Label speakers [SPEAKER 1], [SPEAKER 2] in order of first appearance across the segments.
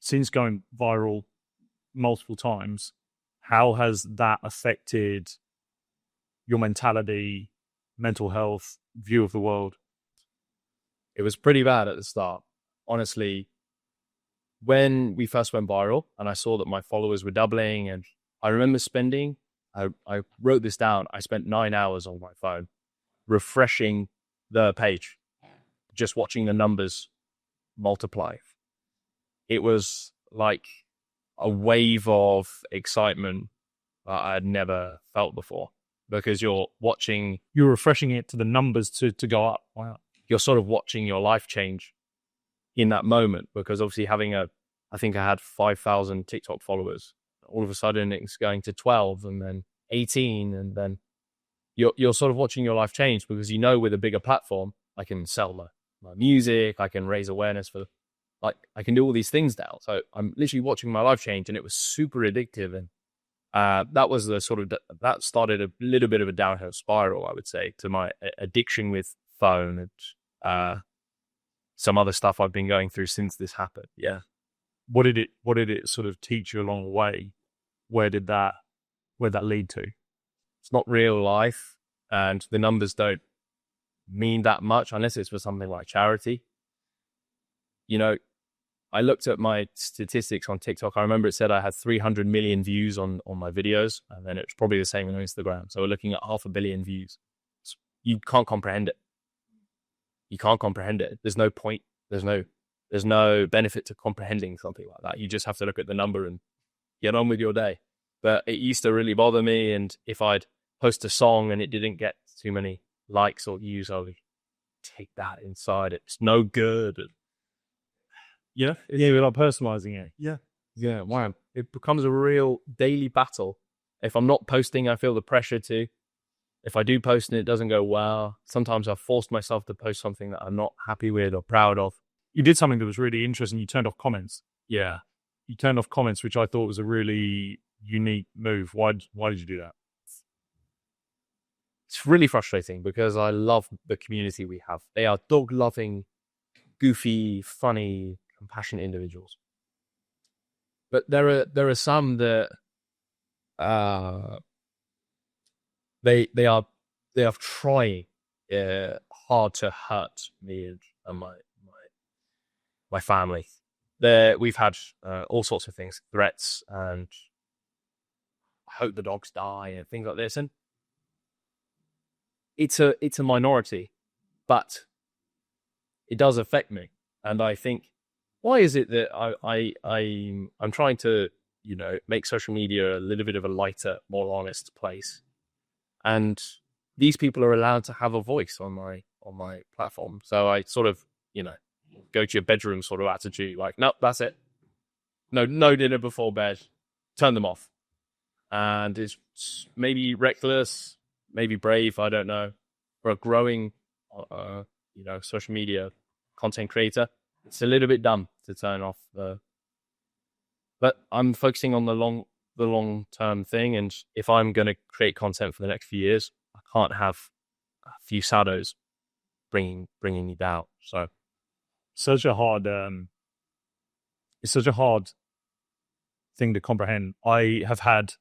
[SPEAKER 1] since going viral multiple times, how has that affected your mentality, mental health, view of the world?
[SPEAKER 2] It was pretty bad at the start. Honestly, when we first went viral and I saw that my followers were doubling, and I remember I wrote this down, I spent 9 hours on my phone refreshing the page, just watching the numbers multiply. It was like a wave of excitement that I had never felt before, because you're
[SPEAKER 1] refreshing it to the numbers to go up. Wow.
[SPEAKER 2] You're sort of watching your life change in that moment, because obviously I think I had 5,000 TikTok followers. All of a sudden it's going to 12 and then 18, and then you're sort of watching your life change, because with a bigger platform, I can sell my music, I can raise awareness for, like, I can do all these things now. So I'm literally watching my life change, and it was super addictive. And that was that started a little bit of a downhill spiral, I would say, to my addiction with phone and some other stuff I've been going through since this happened. Yeah.
[SPEAKER 1] What did it sort of teach you along the way? Where'd that lead to?
[SPEAKER 2] It's not real life, and the numbers don't mean that much unless it's for something like charity. I looked at my statistics on TikTok. I remember it said I had 300 million views on my videos, and then it's probably the same on Instagram. So we're looking at 500 million views. You can't comprehend it. You can't comprehend it. There's no point. There's no benefit to comprehending something like that. You just have to look at the number and get on with your day. But it used to really bother me. And if I'd post a song and it didn't get too many likes or views, I would take that inside. It's no good.
[SPEAKER 1] Yeah, we're not personalizing it.
[SPEAKER 2] Yeah. Wow. It becomes a real daily battle. If I'm not posting, I feel the pressure to. If I do post and it doesn't go well, sometimes I've forced myself to post something that I'm not happy with or proud of.
[SPEAKER 1] You did something that was really interesting. You turned off comments.
[SPEAKER 2] Yeah.
[SPEAKER 1] You turned off comments, which I thought was a really unique move. Why did you do that?
[SPEAKER 2] It's really frustrating, because I love the community we have. They are dog-loving, goofy, funny, compassionate individuals. But there are some that they are trying hard to hurt me and my family. We've had all sorts of things, threats, and I hope the dogs die and things like this. And it's a minority, but it does affect me. And I think, why is it that I'm trying to make social media a little bit of a lighter, more honest place, and these people are allowed to have a voice on my platform. So I sort of go to your bedroom sort of attitude, like, nope, that's it. No dinner before bed. Turn them off. And it's maybe reckless, maybe brave, I don't know. For a growing, social media content creator, it's a little bit dumb to turn off but I'm focusing on the long-term thing. And if I'm going to create content for the next few years, I can't have a few shadows bringing me down. So
[SPEAKER 1] it's such a hard thing to comprehend. I have had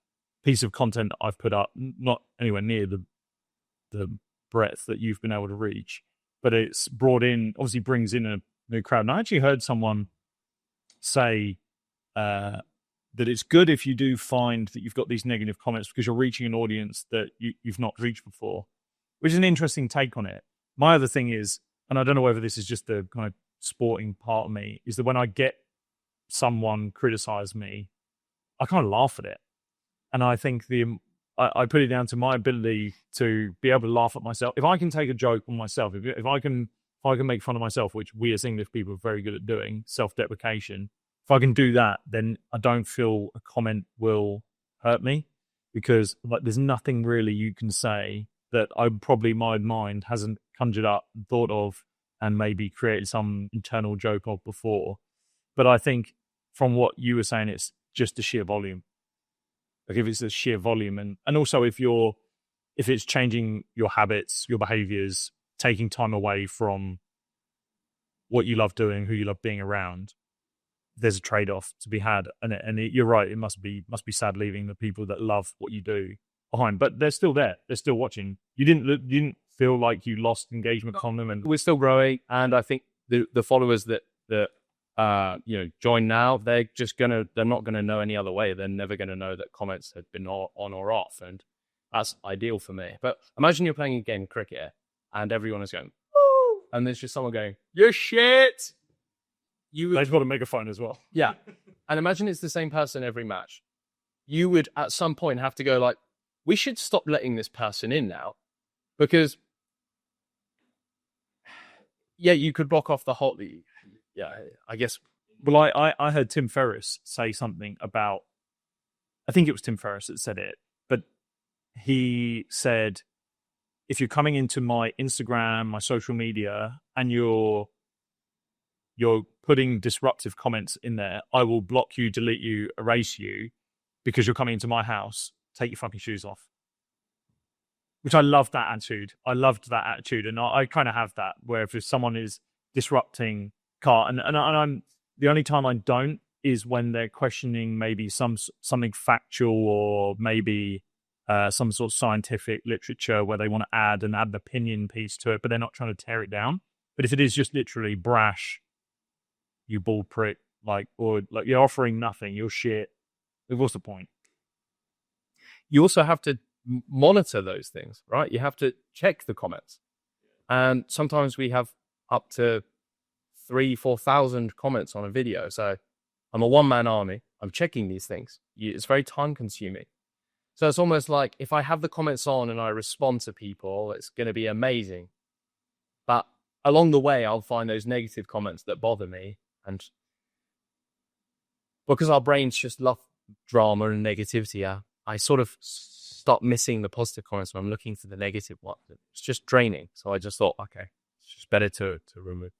[SPEAKER 1] piece of content I've put up, not anywhere near the breadth that you've been able to reach, but it's obviously brings in a new crowd. And I actually heard someone say that it's good if you do find that you've got these negative comments, because you're reaching an audience that you've not reached before, which is an interesting take on it. My other thing is, and I don't know whether this is just the kind of sporting part of me, is that when I get someone criticize me, I kind of laugh at it. And I think I put it down to my ability to be able to laugh at myself. If I can take a joke on myself, if I can make fun of myself, which we as English people are very good at doing, self-deprecation, if I can do that, then I don't feel a comment will hurt me, because there's nothing really you can say that my mind hasn't conjured up and thought of and maybe created some internal joke of before. But I think from what you were saying, it's just the sheer volume. Like if it's the sheer volume, and also if it's changing your habits, your behaviors, taking time away from what you love doing, who you love being around, there's a trade-off to be had, and you're right. It must be sad leaving the people that love what you do behind, but they're still there. They're still watching. You didn't feel like you lost engagement from them, and
[SPEAKER 2] we're still growing. And I think the followers that join now, they're not gonna know any other way. They're never gonna know that comments had been on or off, and that's ideal for me. But imagine you're playing a game of cricket and everyone is going, "Woo!" and there's just someone going, "You're shit."
[SPEAKER 1] They've got a megaphone as well.
[SPEAKER 2] Yeah. And imagine it's the same person every match. You would at some point have to go like, we should stop letting this person in now, because you could block off the whole. Yeah, I guess.
[SPEAKER 1] Well, I heard Tim Ferriss say something about, I think it was Tim Ferriss that said it, but he said, if you're coming into my Instagram, my social media, and you're putting disruptive comments in there, I will block you, delete you, erase you, because you're coming into my house. Take your fucking shoes off. Which I love that attitude. I loved that attitude, and I kind of have that, where if someone is disrupting and I'm the only time I don't is when they're questioning maybe something factual, or maybe some sort of scientific literature where they want to add an opinion piece to it, but they're not trying to tear it down. But if it is just literally brash, you bald prick, or you're offering nothing, you're shit, what's the point?
[SPEAKER 2] You also have to monitor those things, right? You have to check the comments. And sometimes we have up to 3,000-4,000 comments on a video. So I'm a one-man army. I'm checking these things. It's very time consuming. So it's almost like if I have the comments on and I respond to people, it's going to be amazing. But along the way, I'll find those negative comments that bother me. And because our brains just love drama and negativity, I sort of stop missing the positive comments when I'm looking for the negative ones. It's just draining. So I just thought, okay, it's just better to remove.